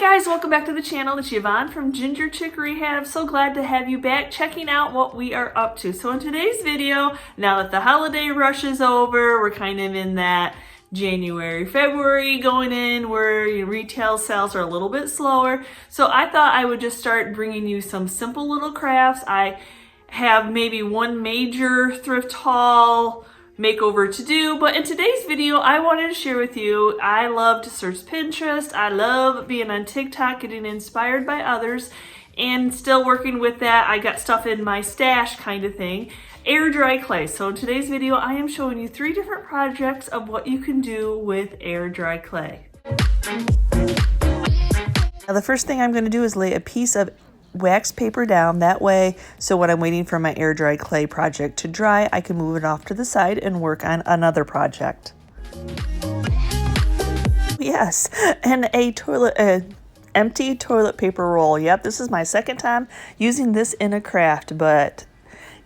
guys, welcome back to the channel. It's Yvonne from GingerChickRehab. So glad to have you back checking out what we are up to. So in today's video, now that the holiday rush is over, we're kind of in that January, February going in where retail sales are a little bit slower. So I thought I would just start bringing you some simple little crafts. I have maybe one major thrift haul makeover to do, but in today's video I wanted to share with you, I love to search Pinterest, I love being on TikTok, getting inspired by others, and still working with that. I got stuff in my stash kind of thing. Air dry clay. So in today's video I am showing you 3 different projects of what you can do with air dry clay. Now the first thing I'm going to do is lay a piece of wax paper down, that way so when I'm waiting for my air dry clay project to dry, I can move it off to the side and work on another project. Yes, and empty toilet paper roll. Yep, this is my second time using this in a craft, but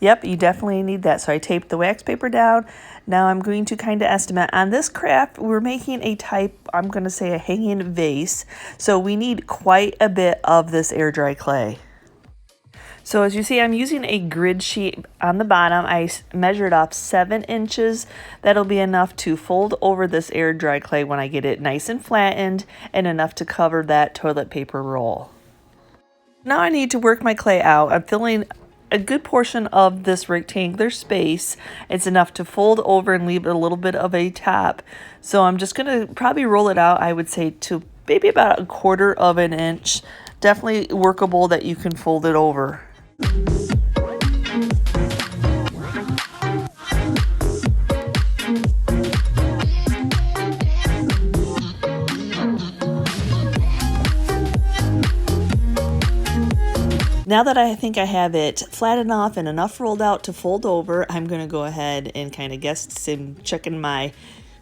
yep, you definitely need that. So I taped the wax paper down. Now I'm going to kind of estimate on this craft, we're making a type, I'm going to say a hanging vase. So we need quite a bit of this air dry clay. So as you see, I'm using a grid sheet on the bottom. I measured off 7 inches. That'll be enough to fold over this air dry clay when I get it nice and flattened, and enough to cover that toilet paper roll. Now I need to work my clay out. I'm filling a good portion of this rectangular space. It's enough to fold over and leave a little bit of a top. So I'm just going to probably roll it out, I would say, to maybe about 1/4 of an inch. Definitely workable that you can fold it over. Now that I think I have it flat enough and enough rolled out to fold over, I'm going to go ahead and kind of checking my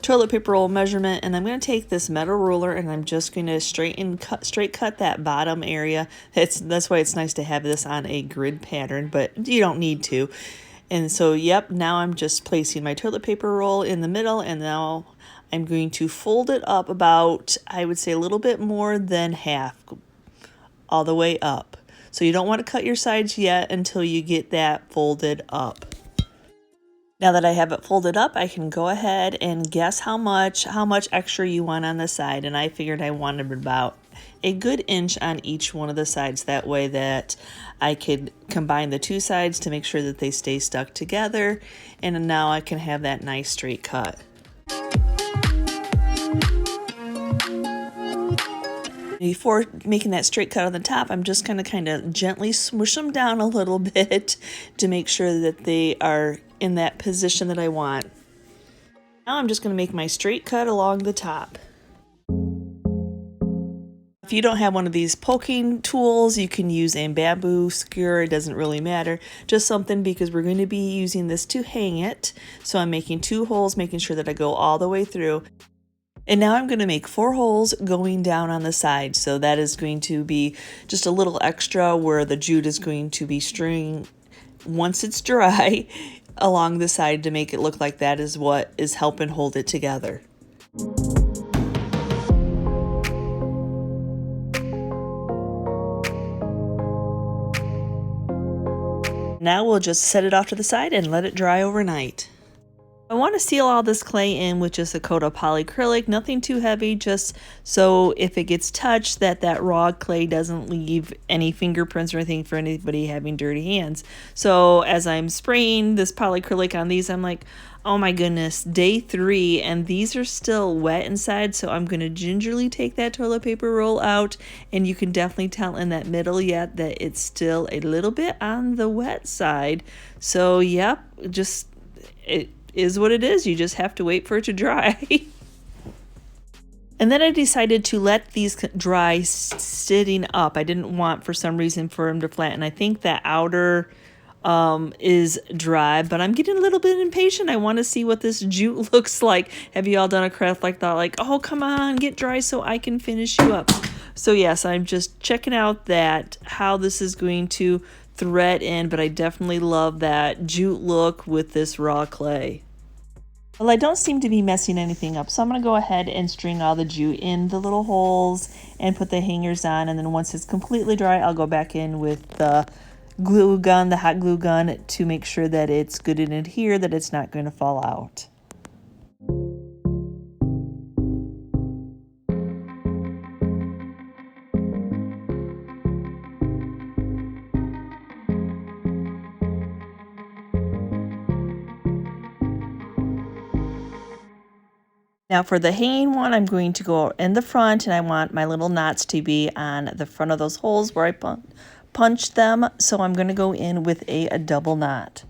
toilet paper roll measurement, and I'm going to take this metal ruler and I'm just going to straight cut that bottom area. That's why it's nice to have this on a grid pattern, but you don't need to. And so, yep, now I'm just placing my toilet paper roll in the middle, and now I'm going to fold it up about, I would say, a little bit more than half, all the way up. So you don't want to cut your sides yet until you get that folded up. Now that I have it folded up, I can go ahead and guess how much extra you want on the side. And I figured I wanted about a good inch on each one of the sides. That way that I could combine the 2 sides to make sure that they stay stuck together. And now I can have that nice straight cut. Before making that straight cut on the top, I'm just going to kind of gently smoosh them down a little bit to make sure that they are in that position that I want. Now I'm just going to make my straight cut along the top. If you don't have one of these poking tools, you can use a bamboo skewer. It doesn't really matter. Just something, because we're going to be using this to hang it. So I'm making 2 holes, making sure that I go all the way through. And now I'm going to make 4 holes going down on the side. So that is going to be just a little extra where the jute is going to be stringing once it's dry along the side to make it look like that is what is helping hold it together. Now we'll just set it off to the side and let it dry overnight. I want to seal all this clay in with just a coat of polyacrylic, nothing too heavy, just so if it gets touched that raw clay doesn't leave any fingerprints or anything for anybody having dirty hands. So as I'm spraying this polyacrylic on these, I'm like, oh my goodness, day 3 and these are still wet inside. So I'm going to gingerly take that toilet paper roll out, and you can definitely tell in that middle yet that it's still a little bit on the wet side. So yep, just it is what it is. You just have to wait for it to dry. And then I decided to let these dry sitting up. I didn't want, for some reason, for them to flatten. I think that outer is dry, but I'm getting a little bit impatient. I want to see what this jute looks like. Have you all done a craft like that? Like, oh, come on, get dry so I can finish you up. So yes, I'm just checking out how this is going to thread in, but I definitely love that jute look with this raw clay. Well, I don't seem to be messing anything up, so I'm going to go ahead and string all the jute in the little holes and put the hangers on, and then once it's completely dry, I'll go back in with the glue gun, the hot glue gun, to make sure that it's good and adhere, that it's not going to fall out. Now for the hanging one, I'm going to go in the front, and I want my little knots to be on the front of those holes where I punched them. So I'm going to go in with a double knot.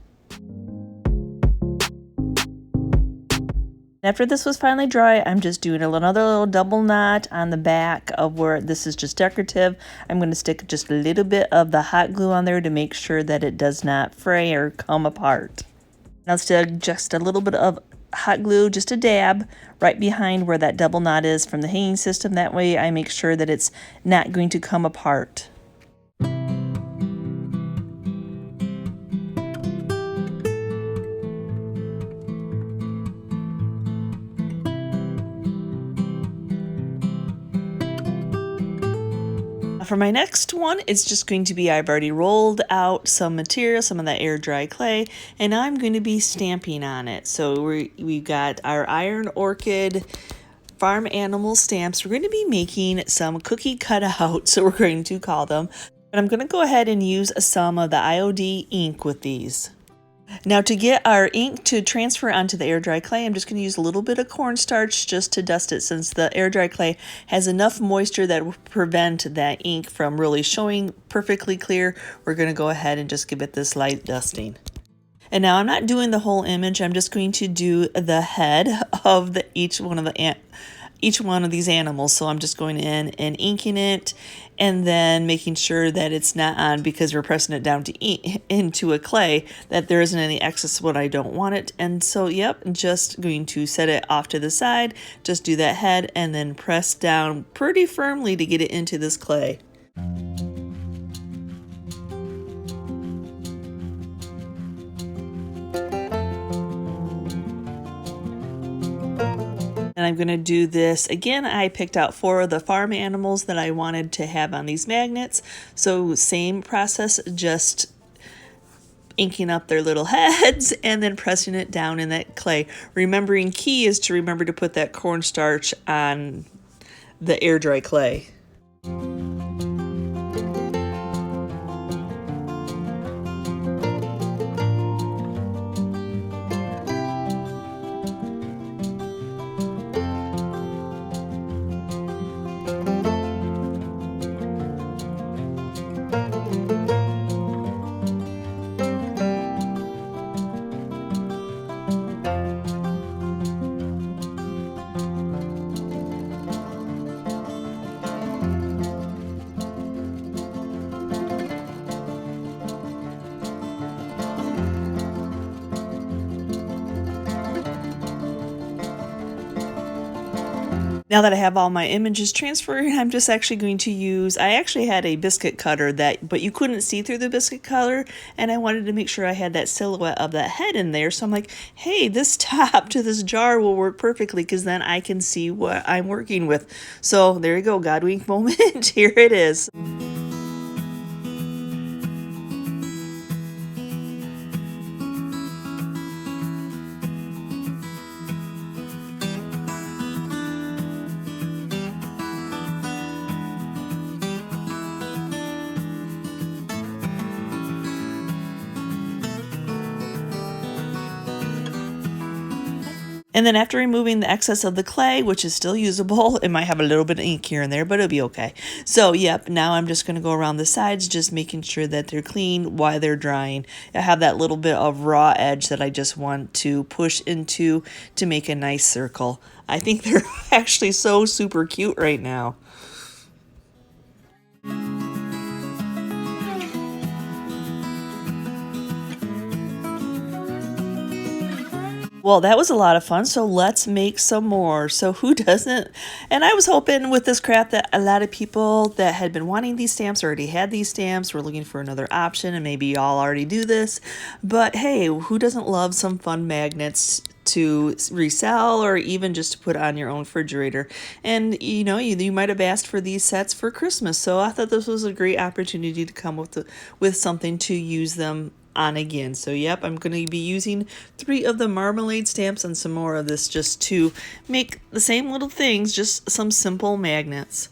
After this was finally dry, I'm just doing another little double knot on the back of where this is just decorative. I'm going to stick just a little bit of the hot glue on there to make sure that it does not fray or come apart. Now stick just a little bit of hot glue, just a dab, right behind where that double knot is from the hanging system. That way I make sure that it's not going to come apart. For my next one, it's just going to be, I've already rolled out some material, some of that air dry clay, and I'm going to be stamping on it. So we've got our iron orchid farm animal stamps. We're going to be making some cookie cutouts, so we're going to call them. But I'm going to go ahead and use some of the IOD ink with these. Now to get our ink to transfer onto the air dry clay, I'm just going to use a little bit of cornstarch just to dust it, since the air dry clay has enough moisture that will prevent that ink from really showing perfectly clear. We're going to go ahead and just give it this light dusting. And now I'm not doing the whole image, I'm just going to do the head of each one of these animals. So I'm just going in and inking it, and then making sure that it's not on, because we're pressing it down to into a clay, that there isn't any excess when I don't want it. And so yep, just going to set it off to the side, just do that head, and then press down pretty firmly to get it into this clay. And I'm going to do this again. I picked out 4 of the farm animals that I wanted to have on these magnets. So same process, just inking up their little heads and then pressing it down in that clay. Remembering, key is to remember to put that cornstarch on the air dry clay. Now that I have all my images transferred, I'm just actually going to use, I actually had a biscuit cutter but you couldn't see through the biscuit cutter, and I wanted to make sure I had that silhouette of that head in there. So I'm like, hey, this top to this jar will work perfectly, because then I can see what I'm working with. So there you go, God wink moment. Here it is. And then after removing the excess of the clay, which is still usable, it might have a little bit of ink here and there, but it'll be okay. So yep, now I'm just going to go around the sides, just making sure that they're clean while they're drying. I have that little bit of raw edge that I just want to push into to make a nice circle. I think they're actually so super cute right now. Well, that was a lot of fun, so let's make some more. So who doesn't? And I was hoping with this craft that a lot of people that had been wanting these stamps already had these stamps, were looking for another option, and maybe y'all already do this. But hey, who doesn't love some fun magnets to resell or even just to put on your own refrigerator. And you know, you might have asked for these sets for Christmas, so I thought this was a great opportunity to come with something to use them on again. So yep, I'm going to be using 3 of the marmalade stamps and some more of this just to make the same little things, just some simple magnets.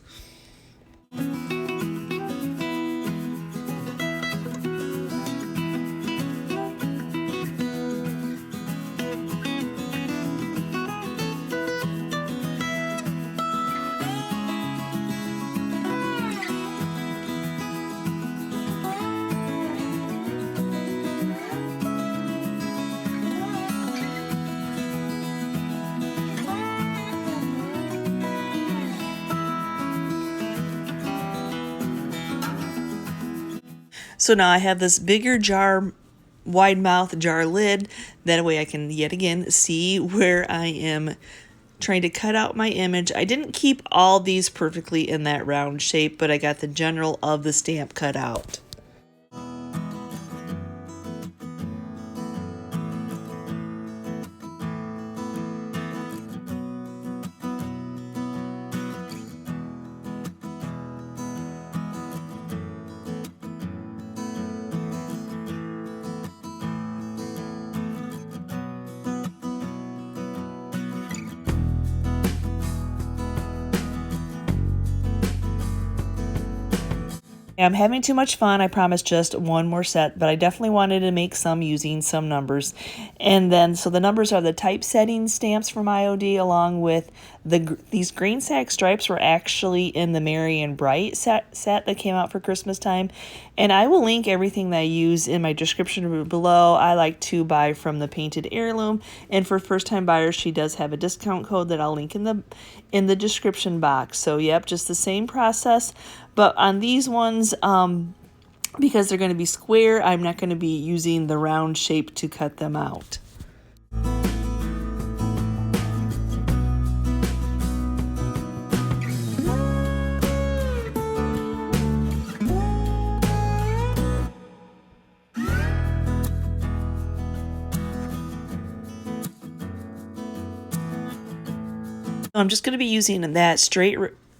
So now I have this bigger jar, wide mouth jar lid. That way I can yet again see where I am trying to cut out my image. I didn't keep all these perfectly in that round shape, but I got the general of the stamp cut out. I'm having too much fun. I promised just one more set, but I definitely wanted to make some using some numbers. And then, so the numbers are the typesetting stamps from IOD, along with these green sack stripes were actually in the Merry and Bright set that came out for Christmas time. And I will link everything that I use in my description below. I like to buy from the Painted Heirloom, and for first-time buyers, she does have a discount code that I'll link in the description box. So yep, just the same process. But on these ones, because they're going to be square, I'm not going to be using the round shape to cut them out. I'm just going to be using that straight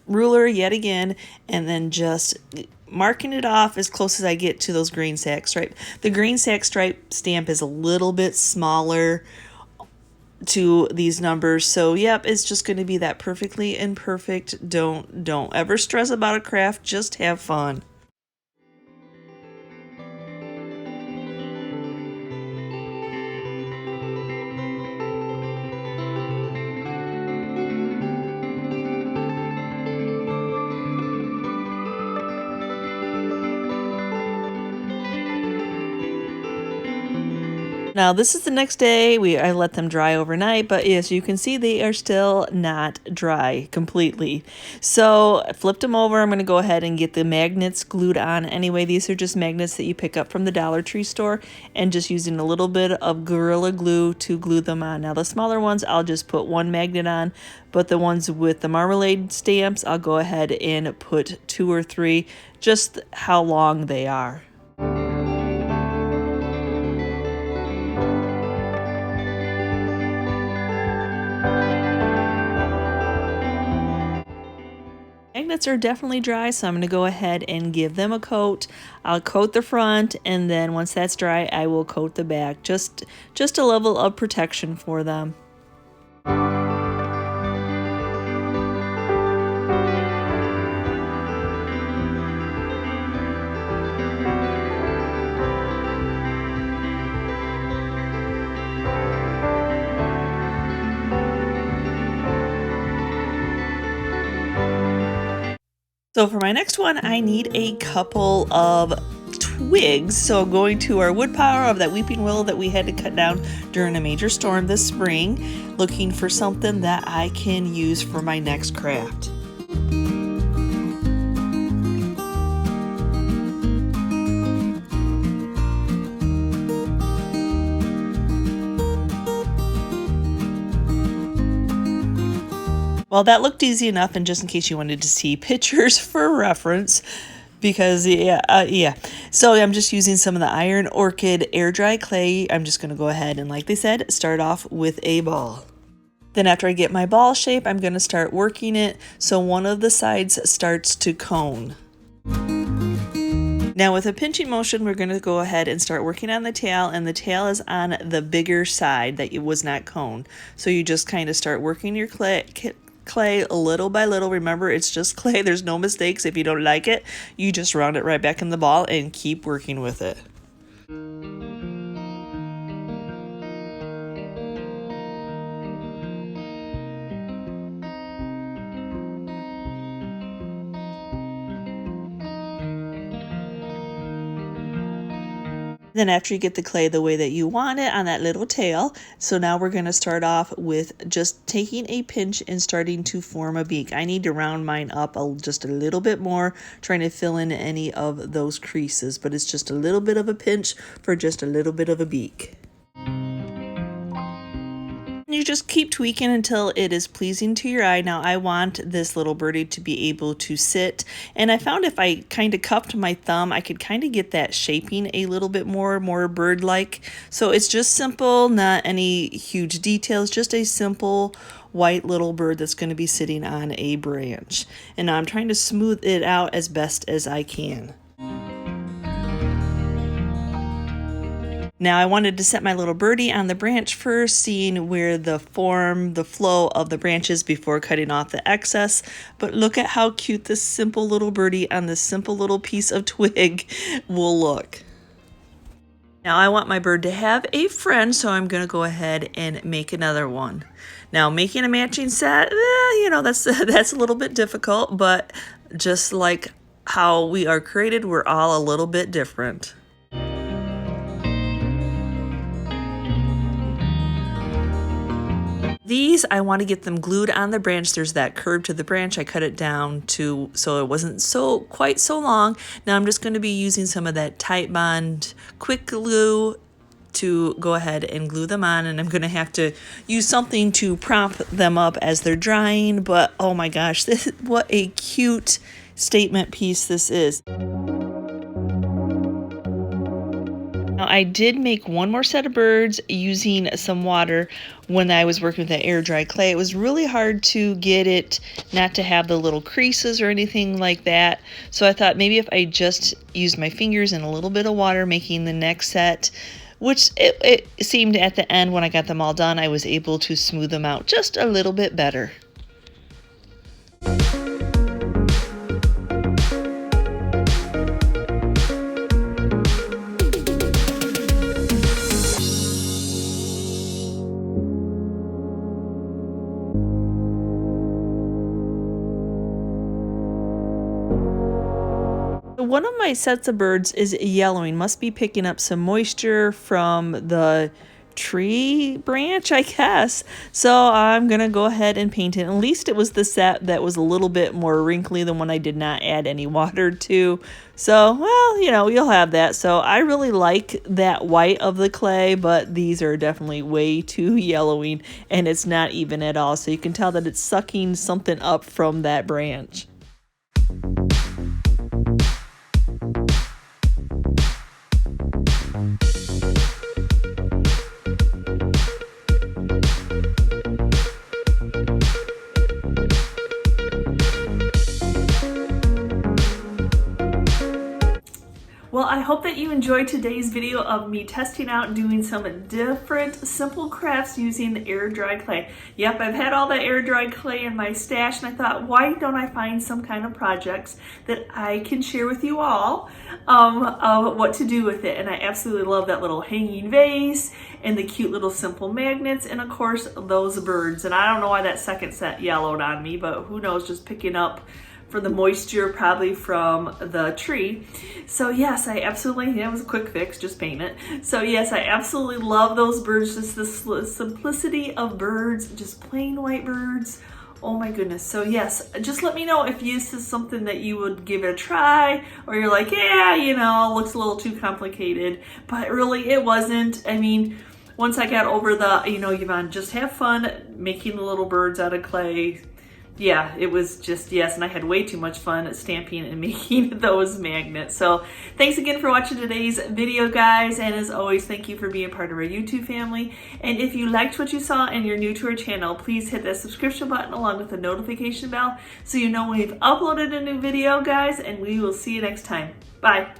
ruler yet again, and then just marking it off as close as I get to those green sack stripe. The green sack stripe stamp is a little bit smaller to these numbers, so yep, it's just going to be that perfectly imperfect. Don't ever stress about a craft, just have fun. Now this is the next day. I let them dry overnight, but as you can see, they are still not dry completely. So I flipped them over. I'm going to go ahead and get the magnets glued on. Anyway, these are just magnets that you pick up from the Dollar Tree store, and just using a little bit of Gorilla Glue to glue them on. Now the smaller ones, I'll just put one magnet on, but the ones with the marmalade stamps, I'll go ahead and put 2 or 3, just how long they are. Magnets are definitely dry, so I'm going to go ahead and give them a coat. I'll coat the front, and then once that's dry, I will coat the back. Just a level of protection for them. So for my next one, I need a couple of twigs. So going to our wood pile of that weeping willow that we had to cut down during a major storm this spring, looking for something that I can use for my next craft. Well, that looked easy enough, and just in case you wanted to see pictures for reference, because yeah. So I'm just using some of the Iron Orchid air dry clay. I'm just gonna go ahead and, like they said, start off with a ball. Then after I get my ball shape, I'm gonna start working it so one of the sides starts to cone. Now with a pinching motion, we're gonna go ahead and start working on the tail, and the tail is on the bigger side that it was not coned. So you just kind of start working your clay little by little. Remember, it's just clay. There's no mistakes. If you don't like it, you just round it right back in the ball and keep working with it. Then after you get the clay the way that you want it on that little tail, so now we're going to start off with just taking a pinch and starting to form a beak. I need to round mine up just a little bit more, trying to fill in any of those creases, but it's just a little bit of a pinch for just a little bit of a beak. You just keep tweaking until it is pleasing to your eye. Now I want this little birdie to be able to sit, and I found if I kind of cupped my thumb, I could kind of get that shaping a little bit more bird-like. So it's just simple, not any huge details, just a simple white little bird that's going to be sitting on a branch. And now I'm trying to smooth it out as best as I can. Now I wanted to set my little birdie on the branch first, seeing where the flow of the branches before cutting off the excess. But look at how cute this simple little birdie on this simple little piece of twig will look. Now I want my bird to have a friend, so I'm going to go ahead and make another one. Now making a matching set, you know, that's a little bit difficult, but just like how we are created, we're all a little bit different. These, I want to get them glued on the branch. There's that curve to the branch. I cut it down to so it wasn't quite so long. Now I'm just going to be using some of that Titebond quick glue to go ahead and glue them on, and I'm going to have to use something to prop them up as they're drying. But oh my gosh, what a cute statement piece this is. Now, I did make one more set of birds using some water when I was working with that air dry clay. It was really hard to get it not to have the little creases or anything like that. So I thought maybe if I just used my fingers and a little bit of water making the next set, which it seemed at the end when I got them all done, I was able to smooth them out just a little bit better. One of my sets of birds is yellowing, must be picking up some moisture from the tree branch, I guess. So I'm gonna go ahead and paint it. At least it was the set that was a little bit more wrinkly than one I did not add any water to. So, well, you know, you'll have that. So I really like that white of the clay, but these are definitely way too yellowing, and it's not even at all. So you can tell that it's sucking something up from that branch. Well, I hope that you enjoyed today's video of me testing out doing some different simple crafts using air dry clay. Yep, I've had all that air dry clay in my stash, and I thought, why don't I find some kind of projects that I can share with you all of what to do with it. And I absolutely love that little hanging vase and the cute little simple magnets, and of course those birds. And I don't know why that second set yellowed on me, but who knows, just picking up for the moisture probably from the tree. So yes, I absolutely, it was a quick fix, just paint it. So yes, I absolutely love those birds, just the simplicity of birds, just plain white birds. Oh my goodness. So yes, just let me know if this is something that you would give it a try, or you're like, yeah, you know, looks a little too complicated, but really it wasn't. I mean, once I got over the, you know, Yvonne, just have fun making the little birds out of clay. yeah, it was just, yes, and I had way too much fun at stamping and making those magnets. So thanks again for watching today's video, guys, and as always, thank you for being part of our YouTube family. And if you liked what you saw and you're new to our channel, please hit that subscription button along with the notification bell so you know when we've uploaded a new video, guys, and we will see you next time. Bye.